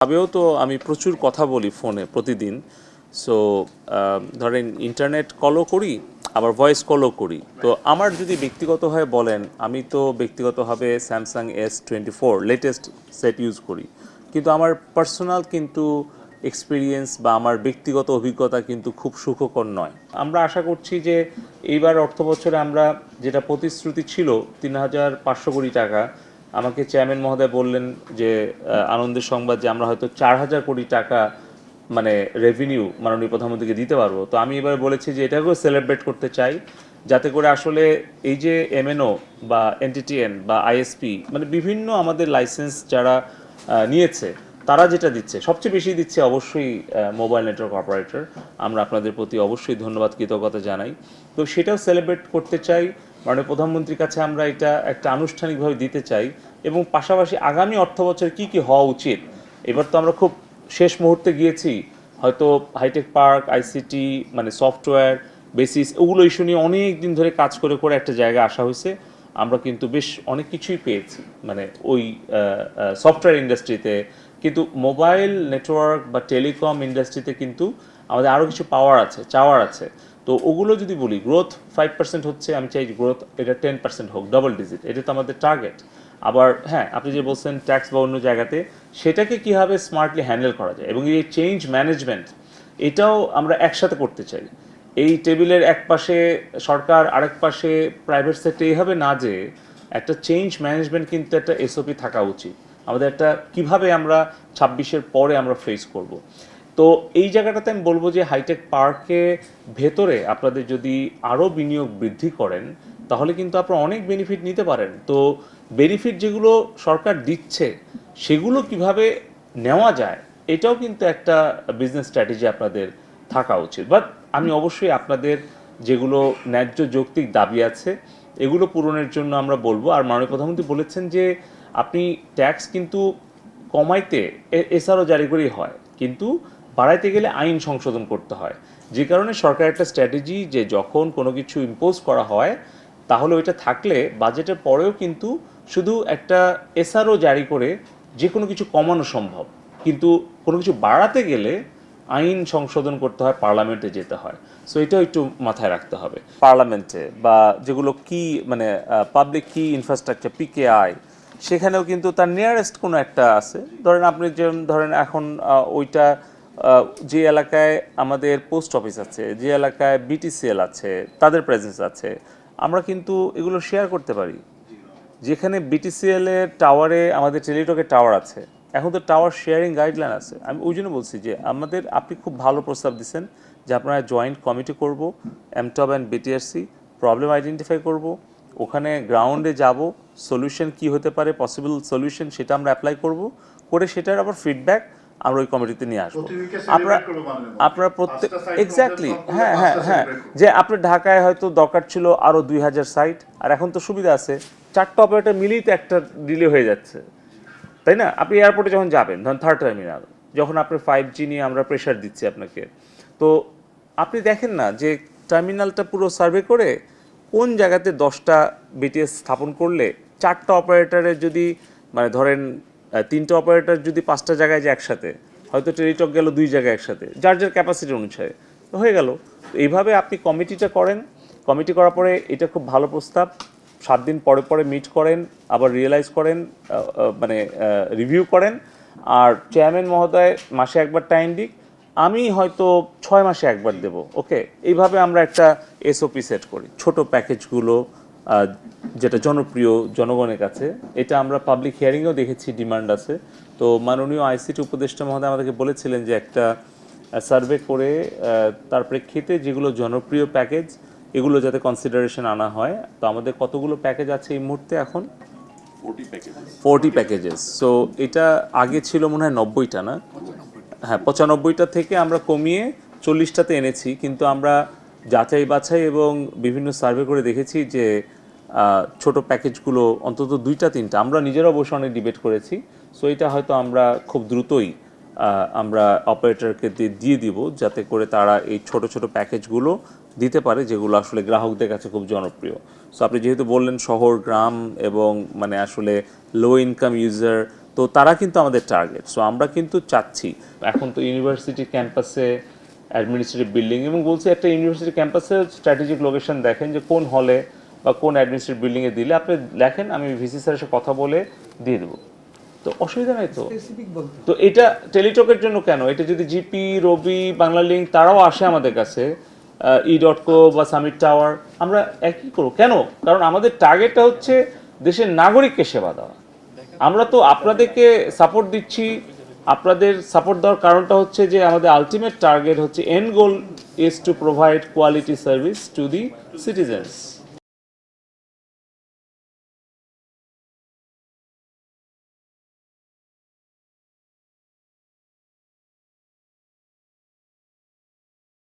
আমিও তো আমি প্রচুর কথা বলি ফোনে প্রতিদিন। সো ধরেন ইন্টারনেট কলও করি, আবার ভয়েস কলও করি। তো আমার যদি ব্যক্তিগতভাবে বলেন, আমি তো ব্যক্তিগতভাবে Samsung S24 latest set use করি, কিন্তু আমার পার্সোনাল কিন্তু এক্সপিরিয়েন্স বা আমার ব্যক্তিগত অভিজ্ঞতা কিন্তু খুব সুখকর নয়। আমরা আশা করছি যে এইবার অর্থ বছরে আমরা যেটা প্রতিশ্রুতি ছিল ৩,৫০০ কোটি টাকা, আমাকে চেয়ারম্যান মহোদয় বললেন যে আনন্দের সংবাদ যে আমরা হয়তো ৪,০০০ কোটি টাকা মানে রেভিনিউ মাননীয় প্রধানমন্ত্রীকে দিতে পারবো। তো আমি এবার বলেছি যে এটাকেও সেলিব্রেট করতে চাই, যাতে করে আসলে এই যে এমএনও বা এনটিটিএন বা আইএসপি মানে বিভিন্ন আমাদের লাইসেন্স যারা নিয়েছে, তারা যেটা দিচ্ছে সবচেয়ে বেশি দিচ্ছে অবশ্যই মোবাইল নেটওয়ার্ক অপারেটর। আমরা আপনাদের প্রতি অবশ্যই ধন্যবাদ কৃতজ্ঞতা জানাই। তো সেটাও সেলিব্রেট করতে চাই, মাননীয় প্রধানমন্ত্রীর কাছে আমরা এটা একটা আনুষ্ঠানিকভাবে দিতে চাই। এবং পাশাপাশি আগামী অর্থ বছর কী কী হওয়া উচিত, এবার তো আমরা খুব শেষ মুহূর্তে গিয়েছি, হয়তো হাইটেক পার্ক, আইসিটি মানে সফটওয়্যার বেসিস ওগুলো ইস্যু নিয়ে অনেক দিন ধরে কাজ করে করে একটা জায়গায় আসা হয়েছে। আমরা কিন্তু বেশ অনেক কিছুই পেয়েছি মানে ওই সফটওয়্যার ইন্ডাস্ট্রিতে, কিন্তু মোবাইল নেটওয়ার্ক বা টেলিকম ইন্ডাস্ট্রিতে কিন্তু আমাদের আরও কিছু পাওয়ার আছে, চাওয়ার আছে। তো ওগুলো যদি বলি, গ্রোথ 5% হচ্ছে, আমি চাই গ্রোথ এটা 10% হোক, ডাবল ডিজিট, এটা তো আমাদের টার্গেট। আবার হ্যাঁ, আপনি যে বলছেন ট্যাক্স বা অন্য জায়গাতে, সেটাকে কীভাবে স্মার্টলি হ্যান্ডেল করা যায় এবং এই চেঞ্জ ম্যানেজমেন্ট, এটাও আমরা একসাথে করতে চাই। এই টেবিলের এক পাশে সরকার, আরেক পাশে প্রাইভেট সেক্টর, এইভাবে না, যে একটা চেঞ্জ ম্যানেজমেন্ট কিন্তু একটা এসওপি থাকা উচিত আমাদের। একটা কিভাবে আমরা 26-এর পরে আমরা ফেস করব। তো এই জায়গাটাতে আমি বলবো যে হাইটেক পার্কে ভেতরে আপনাদের যদি আরও বিনিয়োগ বৃদ্ধি করেন, তাহলে কিন্তু আপনারা অনেক বেনিফিট নিতে পারেন। তো বেনিফিট যেগুলো সরকার দিচ্ছে সেগুলো কিভাবে নেওয়া যায়, এটাও কিন্তু একটা বিজনেস স্ট্র্যাটেজি আপনাদের থাকা উচিত। বাট আমি অবশ্যই আপনাদের যেগুলো ন্যায্য যৌক্তিক দাবি আছে এগুলো পূরণের জন্য আমরা বলবো। আর মাননীয় প্রধানমন্ত্রী বলেছেন যে আপনি ট্যাক্স কিন্তু কমাইতে এসআরও জারি করেই হয়, কিন্তু বাড়াইতে গেলে আইন সংশোধন করতে হয়। যে কারণে সরকার একটা স্ট্র্যাটেজি যে যখন কোনো কিছু ইম্পোজ করা হয়, তাহলে ওইটা থাকলে বাজেটের পরেও কিন্তু শুধু একটা এসআরও জারি করে যে কোনো কিছু কমানো সম্ভব, কিন্তু কোনো কিছু বাড়াতে গেলে আইন সংশোধন করতে হয়, পার্লামেন্টে যেতে হয়। সো এটাও একটু মাথায় রাখতে হবে। পার্লামেন্টে বা যেগুলো কি মানে পাবলিক কি ইনফ্রাস্ট্রাকচার পিকেআই, সেখানেও কিন্তু তার নিয়ারেস্ট কোনো একটা আছে। ধরেন আপনি যেমন ধরেন এখন ওইটা যে এলাকায় আমাদের পোস্ট অফিস আছে, যে এলাকায় বিটিসিএল আছে, তাদের প্রেজেন্স আছে, আমরা কিন্তু এগুলো শেয়ার করতে পারি। যেখানে বিটিসিএল এর টাওয়ারে আমাদের টেলিটকের টাওয়ার আছে, এখন তো টাওয়ার শেয়ারিং গাইডলাইন আছে। আমি ওই জন্য বলছি যে আমাদের, আপনি খুব ভালো প্রস্তাব দিচ্ছেন যে আপনারা জয়েন্ট কমিটি করব, AMTOB and BTRC, problem identify করব, ওখানে গ্রাউন্ডে যাব, সলিউশন কি হতে পারে, পসিবল সলিউশন সেটা আমরা অ্যাপ্লাই করব, করে সেটার আবার ফিডব্যাক আমরা ওই কমিটিতে নিয়ে আসবো। আপনারা আপনারা প্রত্যেক এক্স্যাক্টলি, হ্যাঁ হ্যাঁ হ্যাঁ, যে আপনার ঢাকায় হয়তো দরকার ছিল আরও 2,000 সাইট, আর এখন তো সুবিধা আছে, 4টা অপারেটর মিলেই তো একটা ডিলে হয়ে যাচ্ছে, তাই না? আপনি এয়ারপোর্টে যখন যাবেন, ধরুন থার্ড টার্মিনাল, যখন আপনার 5G নিয়ে আমরা প্রেশার দিচ্ছি আপনাকে, তো আপনি দেখেন না যে টার্মিনালটা পুরো সার্ভে করে কোন জায়গাতে 10টা বিটিএস স্থাপন করলে 4টা অপারেটরের যদি মানে ধরেন 3টা অপারেটর যদি 5টা জায়গায় যায় একসাথে, হয়তো টেলিটক গেল 2 জায়গায় একসাথে, যার যার ক্যাপাসিটি অনুসারে তো হয়ে গেল। তো এইভাবে আপনি কমিটিটা করেন, কমিটি করার পরে এটা খুব ভালো প্রস্তাব, 7 দিন পরে পরে মিট করেন, আবার রিয়েলাইজ করেন, মানে রিভিউ করেন। আর চেয়ারম্যান মহোদয় মাসে একবার টাইম দিক, আমি হয়তো 6 মাসে একবার দেব, ওকে? এইভাবে আমরা একটা এসওপি সেট করি। ছোট প্যাকেজগুলো যেটা জনপ্রিয় জনগণের কাছে, এটা আমরা পাবলিক হিয়ারিংয়েও দেখেছি ডিমান্ড আছে। তো মাননীয় আইসিটি উপদেষ্টা মহোদয় আমাদেরকে বলেছিলেন যে একটা সার্ভে করে তার প্রেক্ষিতে যেগুলো জনপ্রিয় প্যাকেজ এগুলো যাতে কনসিডারেশন আনা হয়। তো আমাদের কতগুলো প্যাকেজ আছে এই মুহূর্তে এখন? 40 প্যাকেজেস। সো এটা আগে ছিল মনে হয় 90টা, না? হ্যাঁ, 95টা থেকে আমরা কমিয়ে 40টাতে এনেছি। কিন্তু আমরা যাচাই বাছাই এবং বিভিন্ন সার্ভে করে দেখেছি যে ছোট প্যাকেজগুলো অন্তত 2টা 3টা, আমরা নিজেরাও বসে অনেক ডিবেট করেছি। সো এটা হয়তো আমরা খুব দ্রুতই আমরা অপারেটরকে দিয়ে দিব, যাতে করে তারা এই ছোট ছোট প্যাকেজগুলো দিতে পারে যেগুলো আসলে গ্রাহকদের কাছে খুব জনপ্রিয়। সো আপনি যেহেতু বললেন শহর গ্রাম এবং মানে আসলে লো ইনকাম ইউজার, তো তো তারা কিন্তু আমাদের টার্গেট। সো আমরা কিন্তু চাচ্ছি, এখন তো ইউনিভার্সিটি ক্যাম্পাসে অ্যাডমিনিস্ট্রেটিভ বিল্ডিং, এবং বলছি একটা ইউনিভার্সিটি ক্যাম্পাসের স্ট্র্যাটেজিক লোকেশন দেখেন যে কোন হলে বা কোন অ্যাডমিনিস্ট্রেটিভ বিল্ডিংয়ে দিলে আপনি লেখেন, আমি ভিসি স্যারের সাথে কথা বলে দিয়ে দেবো, তো অসুবিধা নাই তো। তো এটা টেলিটকের জন্য কেন, এটা যদি জিপি, রবি, বাংলা লিঙ্ক তারাও আসে আমাদের কাছে, ই.কো বা সামিট টাওয়ার, আমরা একই করব কেন? কারণ আমাদের টার্গেটটা হচ্ছে দেশের নাগরিককে সেবা দেওয়া। আমরা তো আপনাদেরকে সাপোর্ট দিচ্ছি, আপনাদের সাপোর্ট দেওয়ার কারণটা হচ্ছে যে আমাদের আলটিমেট টার্গেট হচ্ছে, end goal is to provide quality service to the citizens.